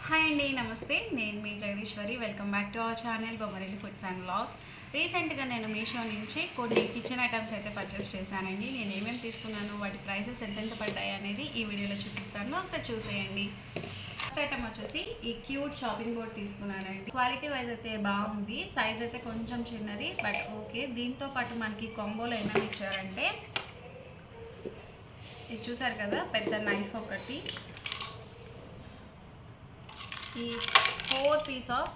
Hi అండి, నమస్తే. నేను మీ Jagadeeswari. Welcome back to our channel Bommarillu foods and vlogs. రీసెంట్గా నేను మీషో నుంచి కొన్ని కిచెన్ ఐటమ్స్ అయితే పర్చేస్ చేశానండి. నేను ఏమేమి తీసుకున్నాను, వాటి ప్రైసెస్ ఎంతెంత పడ్డాయి అనేది ఈ వీడియోలో చూపిస్తాను, ఒకసారి చూసేయండి. ఫస్ట్ ఐటమ్ వచ్చేసి ఈ క్యూట్ షాపింగ్ బోర్డ్ తీసుకున్నానండి. క్వాలిటీ వైజ్ అయితే బాగుంది, సైజ్ అయితే కొంచెం చిన్నది బట్ ఓకే. దీంతో పాటు మనకి కాంబోలో ఏమేమి ఇచ్చారంటే, ఇది చూసారు కదా, పెద్ద నైఫ్ ఒకటి, ఈ 4 పీస్ ఆఫ్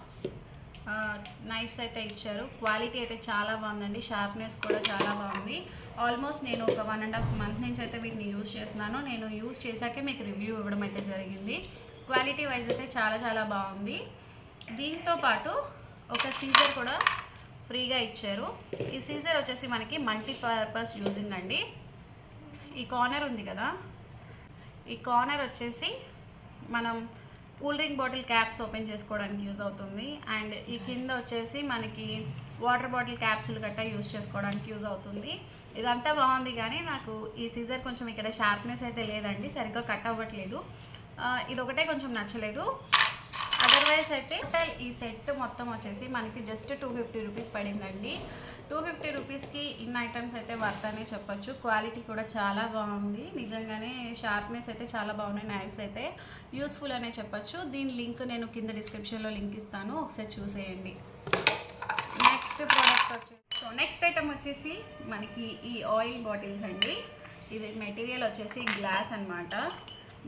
నైఫ్స్ అయితే ఇచ్చారు. క్వాలిటీ అయితే చాలా బాగుందండి, షార్ప్నెస్ కూడా చాలా బాగుంది. ఆల్మోస్ట్ నేను ఒక 1.5 month నుంచి అయితే వీటిని యూజ్ చేస్తున్నాను. నేను యూజ్ చేశాకే మీకు రివ్యూ ఇవ్వడం అయితే జరిగింది. క్వాలిటీ వైజ్ అయితే చాలా చాలా బాగుంది. దీంతో పాటు ఒక సీజర్ కూడా ఫ్రీగా ఇచ్చారు. ఈ సీజర్ వచ్చేసి మనకి మల్టీపర్పస్ యూజింగ్ అండి. ఈ కార్నర్ ఉంది కదా, ఈ కార్నర్ వచ్చేసి మనం cool drink bottle caps open చేసుకోవడానికి యూజ్ అవుతుంది. అండ్ ఈ కింద వచ్చేసి మనకి వాటర్ బాటిల్ క్యాప్స్లు గట్టా యూజ్ చేసుకోవడానికి యూజ్ అవుతుంది. ఇదంతా బాగుంది, కానీ నాకు ఈ సీజర్ కొంచెం ఇక్కడ షార్ప్నెస్ అయితే లేదండి, సరిగ్గా కట్ అవ్వట్లేదు. ఇదొకటే కొంచెం నచ్చలేదు. అదర్వైజ్ అయితే ఈ సెట్ మొత్తం వచ్చేసి మనకి జస్ట్ 250 రూపీస్ పడిందండి. 250 రూపీస్కి ఇన్ని ఐటమ్స్ అయితే వర్త్ అనే చెప్పొచ్చు. క్వాలిటీ కూడా చాలా బాగుంది, నిజంగానే షార్ప్నెస్ అయితే చాలా బాగున్నాయి. నైఫ్స్ అయితే యూస్ఫుల్ అనే చెప్పొచ్చు. దీని లింక్ నేను కింద డిస్క్రిప్షన్లో లింక్ ఇస్తాను, ఒకసారి చూసేయండి. నెక్స్ట్ ప్రోడక్ట్ వచ్చేసి నెక్స్ట్ ఐటమ్ వచ్చేసి మనకి ఈ ఆయిల్ బాటిల్స్ అండి. ఇది మెటీరియల్ వచ్చేసి గ్లాస్ అన్నమాట,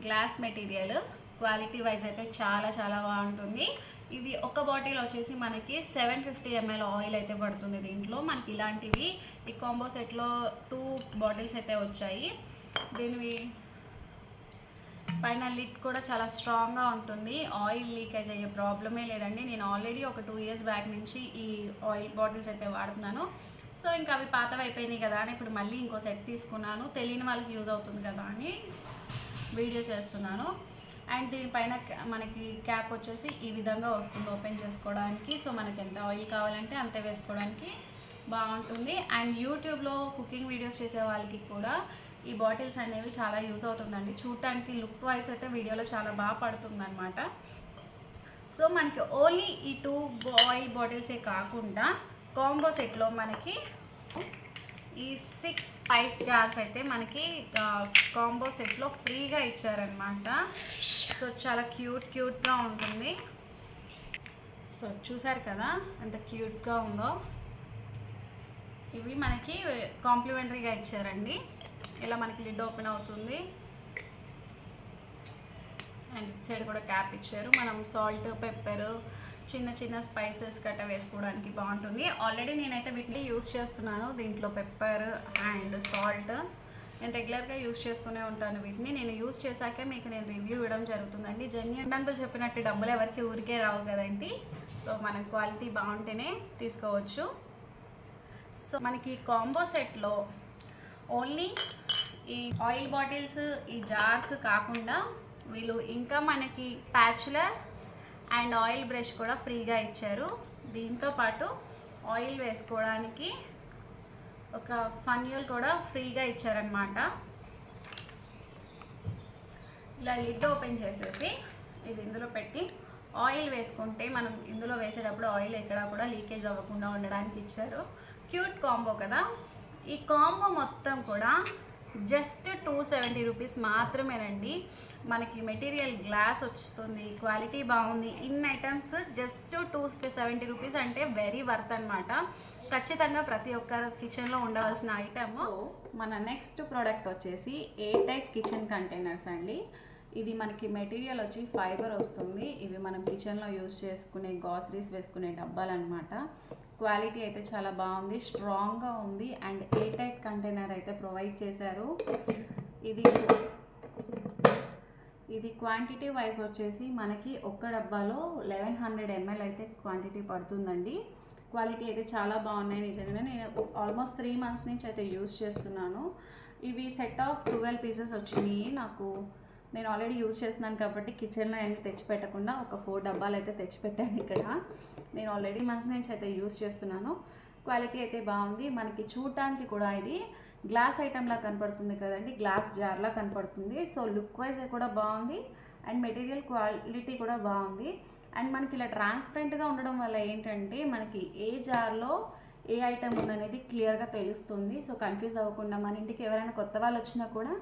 గ్లాస్ మెటీరియల్. క్వాలిటీ వైజ్ అయితే చాలా చాలా బాగుంటుంది. ఇది ఒక బాటిల్ వచ్చేసి మనకి 750 ml ఆయిల్ అయితే పడుతుంది. దీంట్లో మనకి ఇలాంటివి ఈ కాంబో సెట్లో 2 బాటిల్స్ అయితే వచ్చాయి. దీనివి పైన లిడ్ కూడా చాలా స్ట్రాంగ్గా ఉంటుంది, ఆయిల్ లీకేజ్ అయ్యే ప్రాబ్లమే లేదండి. నేను ఆల్రెడీ ఒక 2 years బ్యాక్ నుంచి ఈ ఆయిల్ బాటిల్స్ అయితే వాడుతున్నాను. సో ఇంకా అవి పాతవి అయిపోయినాయి కదా అని ఇప్పుడు మళ్ళీ ఇంకో సెట్ తీసుకున్నాను. తెలియని వాళ్ళకి యూజ్ అవుతుంది కదా అని వీడియో చేస్తున్నాను. అండ్ దీనిపైన మనకి క్యాప్ వచ్చేసి ఈ విధంగా వస్తుంది ఓపెన్ చేసుకోవడానికి. సో మనకి ఎంత ఆయిల్ కావాలంటే అంతే వేసుకోవడానికి బాగుంటుంది. అండ్ యూట్యూబ్లో కుకింగ్ వీడియోస్ చేసే వాళ్ళకి కూడా ఈ బాటిల్స్ అనేవి చాలా యూజ్ అవుతుందండి. చూడటానికి లుక్ వైజ్ అయితే వీడియోలో చాలా బాగా పడుతుంది అనమాట. సో మనకి ఓన్లీ ఈ 2 ఆయిల్ బాటిల్సే కాకుండా కాంబో సెట్లో మనకి ఈ 6 స్పైస్ జార్స్ అయితే మనకి కాంబో సెట్లో ఫ్రీగా ఇచ్చారనమాట. సో చాలా క్యూట్గా ఉంటుంది. సో చూసారు కదా ఎంత క్యూట్గా ఉందో. ఇవి మనకి కాంప్లిమెంటరీగా ఇచ్చారండి. ఇలా మనకి లిడ్ ఓపెన్ అవుతుంది అండ్ ఇటు సైడ్ కూడా క్యాప్ ఇచ్చారు. మనం సాల్ట్, పెప్పర్, చిన్న చిన్న స్పైసెస్ గట్ట వేసుకోవడానికి బాగుంటుంది. ఆల్రెడీ నేనైతే వీటిని యూజ్ చేస్తున్నాను. దీంట్లో పెప్పర్ అండ్ సాల్ట్ నేను రెగ్యులర్గా యూజ్ చేస్తూనే ఉంటాను వీటిని. నేను యూజ్ చేశాకే మీకు నేను రివ్యూ ఇవ్వడం జరుగుతుందండి. జెన్యూన్ అంకుల్ చెప్పినట్టు డబ్బులు ఎవరికి ఊరికే రావు కదండి. సో మనం క్వాలిటీ బాగుంటేనే తీసుకోవచ్చు. సో మనకి కాంబో సెట్లో ఓన్లీ ఈ ఆయిల్ బాటిల్స్, ఈ జార్స్ కాకుండా వీళ్ళు ఇంకా మనకి స్పాచులర్ అండ్ ఆయిల్ బ్రష్ కూడా ఫ్రీగా ఇచ్చారు. దీంతో పాటు ఆయిల్ వేసుకోవడానికి ఒక ఫన్యూల్ కూడా ఫ్రీగా ఇచ్చారనమాట. ఇలా లిడ్ ఓపెన్ చేసేసి ఇది ఇందులో పెట్టి ఆయిల్ వేసుకుంటే మనం ఇందులో వేసేటప్పుడు ఆయిల్ ఎక్కడ కూడా లీకేజ్ అవ్వకుండా ఉండడానికి ఇచ్చారు. క్యూట్ కాంబో కదా. ఈ కాంబో మొత్తం కూడా జస్ట్ 270 రూపీస్ మాత్రమేనండి. మనకి మెటీరియల్ గ్లాస్ వస్తుంది, క్వాలిటీ బాగుంది. ఇన్ ఐటమ్స్ జస్ట్ 270 రూపీస్ అంటే వెరీ వర్త్ అనమాట. ఖచ్చితంగా ప్రతి ఒక్కరు కిచెన్లో ఉండవలసిన ఐటమ్. మన నెక్స్ట్ ప్రోడక్ట్ వచ్చేసి ఎయిర్ టైట్ కిచెన్ కంటైనర్స్ అండి. ఇది మనకి మెటీరియల్ వచ్చి ఫైబర్ వస్తుంది. ఇవి మనం కిచెన్లో యూజ్ చేసుకునే గ్రాసరీస్ వేసుకునే డబ్బాలు అనమాట. క్వాలిటీ అయితే చాలా బాగుంది, స్ట్రాంగ్గా ఉంది. అండ్ ఎయిర్ టైట్ కంటైనర్ అయితే ప్రొవైడ్ చేశారు. ఇది క్వాంటిటీ వైజ్ వచ్చేసి మనకి ఒక్క డబ్బాలో 1100 ml అయితే క్వాంటిటీ పడుతుందండి. క్వాలిటీ అయితే చాలా బాగున్నాయి. నిజంగానే నేను ఆల్మోస్ట్ 3 months నుంచి అయితే యూజ్ చేస్తున్నాను. ఇవి సెట్ ఆఫ్ 12 పీసెస్ వచ్చినాయి నాకు. నేను ఆల్రెడీ యూజ్ చేస్తున్నాను కాబట్టి కిచెన్లో అన్నీ తెచ్చిపెట్టకుండా ఒక 4 డబ్బాలు అయితే తెచ్చిపెట్టాను ఇక్కడ. నేను ఆల్రెడీ మంత్స్ నుంచి అయితే యూజ్ చేస్తున్నాను. క్వాలిటీ అయితే బాగుంది. మనకి చూడటానికి కూడా ఇది గ్లాస్ ఐటెంలా కనపడుతుంది కదండి, గ్లాస్ జార్లా కనపడుతుంది. సో లుక్ వైజ్ కూడా బాగుంది అండ్ మెటీరియల్ క్వాలిటీ కూడా బాగుంది. అండ్ మనకి ఇలా ట్రాన్స్పరెంట్గా ఉండడం వల్ల ఏంటంటే మనకి ఏ జార్లో ఏ ఐటమ్ ఉందనేది క్లియర్గా తెలుస్తుంది. సో కన్ఫ్యూజ్ అవ్వకుండా మన ఇంటికి ఎవరైనా కొత్త వాళ్ళు వచ్చినా కూడా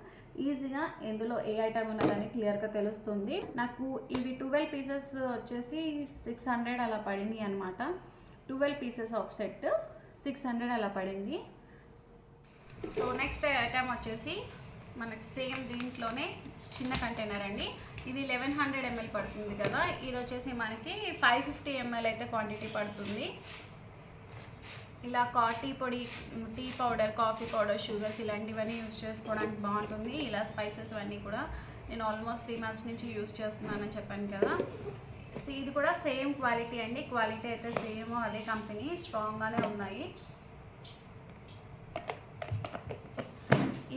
ఈజీగా ఎందులో ఏ ఐటమ్ ఉన్నదని క్లియర్గా తెలుస్తుంది. నాకు ఇవి 12 పీసెస్ వచ్చేసి 600 అలా పడింది అనమాట. 12 పీసెస్ ఆఫ్ సెట్ 600 అలా పడింది. సో నెక్స్ట్ ఐటమ్ వచ్చేసి మనకి సేమ్ దీంట్లోనే చిన్న కంటైనర్ అండి. ఇది 1100 ml పడుతుంది కదా. ఇది వచ్చేసి మనకి 550 ml అయితే క్వాంటిటీ పడుతుంది. ఇలా టీ పొడి, tea powder, coffee powder, sugars ఇలాంటివన్నీ యూజ్ చేసుకోవడానికి బాగుంటుంది. ఇలా స్పైసెస్ అన్నీ కూడా నేను ఆల్మోస్ట్ 3 months నుంచి యూజ్ చేస్తున్నానని చెప్పాను కదా. సో ఇది కూడా సేమ్ క్వాలిటీ అండి. క్వాలిటీ అయితే సేమ్ అదే కంపెనీ, స్ట్రాంగ్గానే ఉన్నాయి.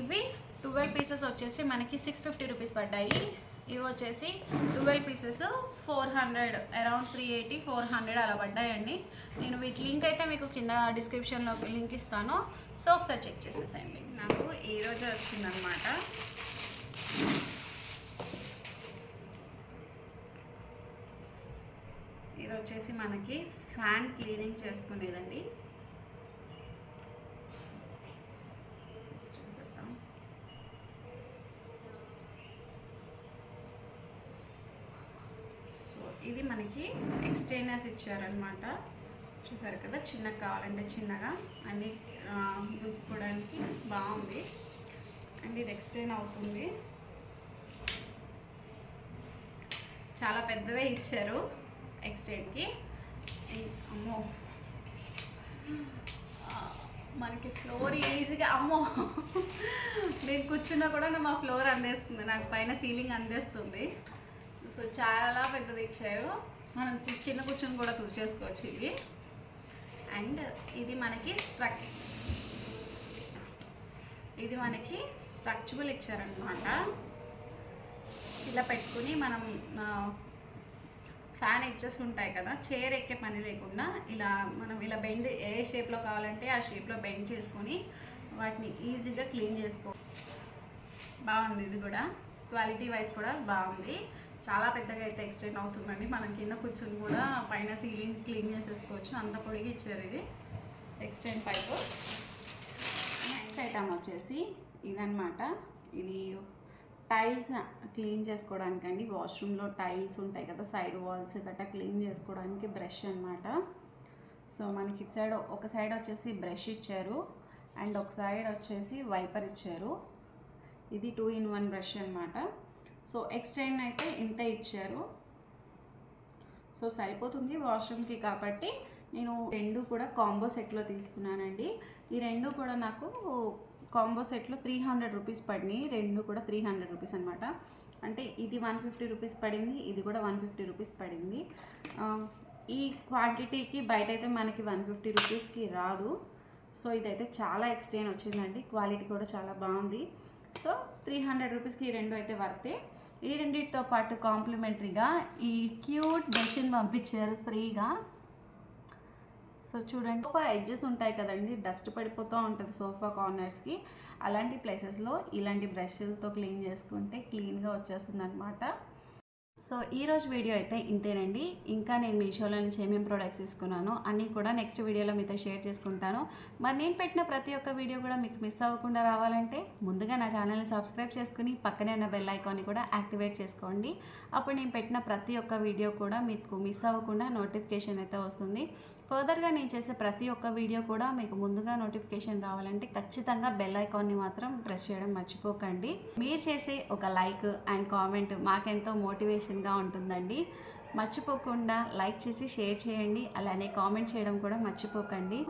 ఇవి 12 పీసెస్ వచ్చేసి మనకి 650 రూపీస్ పడ్డాయి. ఇవి వచ్చేసి 12 పీసెస్ 400, అరౌండ్ 380, 400 అలా పడ్డాయండి. నేను వీటి లింక్ అయితే మీకు కింద డిస్క్రిప్షన్లో లింక్ ఇస్తాను. సో ఒకసారి చెక్ చేసేసేయండి. నాకు ఈరోజు వచ్చిందనమాట. ఇది వచ్చేసి మనకి ఫ్యాన్ క్లీనింగ్ చేసుకునేదండి. ఇది మనకి ఎక్స్టెయినర్స్ ఇచ్చారనమాట. చూసారు కదా, చిన్నగా కావాలంటే చిన్నగా అన్నీ దుక్కుకోవడానికి బాగుంది. అండ్ ఇది ఎక్స్టెయిన్ అవుతుంది. చాలా పెద్దదే ఇచ్చారు ఎక్స్టెయిన్కి. అమ్మో, మనకి ఫ్లోర్ ఈజీగా, అమ్మో నేను కూర్చున్నా కూడా మా ఫ్లోర్ అందేస్తుంది, నాకు పైన సీలింగ్ అందేస్తుంది. సో చాలా పెద్దది ఇచ్చారు. మనం కింద కూర్చొని కూడా తుడిచేసుకోవచ్చు ఇది. అండ్ ఇది మనకి స్ట్రక్చబుల్ ఇచ్చారనమాట. ఇలా పెట్టుకుని మనం ఫ్యాన్ ఎడ్జెస్ ఉంటాయి కదా, చైర్ ఎక్కే పని లేకుండా ఇలా మనం ఇలా బెండ్ ఏ షేప్లో కావాలంటే ఆ షేప్లో బెండ్ చేసుకొని వాటిని ఈజీగా క్లీన్ చేసుకో. బాగుంది. ఇది కూడా క్వాలిటీ వైజ్ కూడా బాగుంది. చాలా పెద్దగా అయితే ఎక్స్టెండ్ అవుతుందండి. మనం కింద కూర్చొని కూడా పైన సీలింగ్ క్లీన్ చేసేసుకోవచ్చు, అంత పొడిగి ఇచ్చారు ఇది ఎక్స్టెండ్ పైప్. నెక్స్ట్ ఐటమ్ వచ్చేసి ఇదన్నమాట. ఇది టైల్స్ క్లీన్ చేసుకోవడానికి అండి. వాష్రూమ్లో టైల్స్ ఉంటాయి కదా, సైడ్ వాల్స్ గట్రా క్లీన్ చేసుకోవడానికి బ్రష్ అనమాట. సో మనకి ఇటు సైడ్ ఒక సైడ్ వచ్చేసి బ్రష్ ఇచ్చారు అండ్ ఒక సైడ్ వచ్చేసి వైపర్ ఇచ్చారు. ఇది 2-in-1 బ్రష్ అనమాట. సో ఎక్స్టెండ్ అయితే ఇంత ఇచ్చారు. సో సరిపోతుంది వాష్రూమ్కి కాబట్టి నేను రెండు కూడా కాంబో సెట్లో తీసుకున్నానండి. ఈ రెండు కూడా నాకు కాంబో సెట్లో 300 రూపీస్ పడినాయి. రెండు కూడా 300 రూపీస్ అనమాట. అంటే ఇది 150 రూపీస్ పడింది, ఇది కూడా 150 రూపీస్ పడింది. ఈ క్వాంటిటీకి బయట అయితే మనకి 150 రూపీస్కి రాదు. సో ఇదైతే చాలా ఎక్స్టెండ్ వచ్చిందండి. క్వాలిటీ కూడా చాలా బాగుంది. సో 300 రూపీస్కి ఈ రెండు అయితే వర్తే. ఈ రెండింటితో పాటు కాంప్లిమెంటరీగా ఈ క్యూట్ మెషిన్ పంపించారు ఫ్రీగా. సో చూడండి, సోఫా ఎడ్జెస్ ఉంటాయి కదండి, డస్ట్ పడిపోతూ ఉంటుంది సోఫా కార్నర్స్కి. అలాంటి ప్లేసెస్లో ఇలాంటి బ్రష్లతో క్లీన్ చేసుకుంటే క్లీన్గా వచ్చేస్తుంది అనమాట. సో ఈరోజు వీడియో అయితే ఇంతేనండి. ఇంకా నేను మీషోలో నుంచి ఏమేమి ప్రోడక్ట్స్ తీసుకున్నానో అన్నీ కూడా నెక్స్ట్ వీడియోలో మీతో షేర్ చేసుకుంటాను. మరి నేను పెట్టిన ప్రతి ఒక్క వీడియో కూడా మీకు మిస్ అవ్వకుండా రావాలంటే ముందుగా నా ఛానల్ని సబ్స్క్రైబ్ చేసుకుని పక్కనే ఉన్న బెల్ ఐకాన్ని కూడా యాక్టివేట్ చేసుకోండి. అప్పుడు నేను పెట్టిన ప్రతి ఒక్క వీడియో కూడా మీకు మిస్ అవ్వకుండా నోటిఫికేషన్ అయితే వస్తుంది. ఫర్దర్గా నేను చేసే ప్రతి ఒక్క వీడియో కూడా మీకు ముందుగా నోటిఫికేషన్ రావాలంటే ఖచ్చితంగా బెల్ ఐకాన్ని మాత్రం ప్రెస్ చేయడం మర్చిపోకండి. మీరు చేసే ఒక లైక్ అండ్ కామెంట్ మాకెంతో మోటివేషన్గా ఉంటుందండి. మర్చిపోకుండా లైక్ చేసి షేర్ చేయండి, అలానే కామెంట్ చేయడం కూడా మర్చిపోకండి.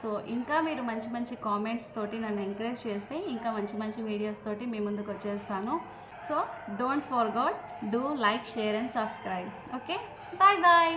సో ఇంకా మీరు మంచి మంచి కామెంట్స్ తోటి నన్ను ఎంకరేజ్ చేస్తే ఇంకా మంచి మంచి వీడియోస్ తోటి మీ ముందుకు వచ్చేస్తాను. So don't forget, do like, share and subscribe. Okay, bye bye.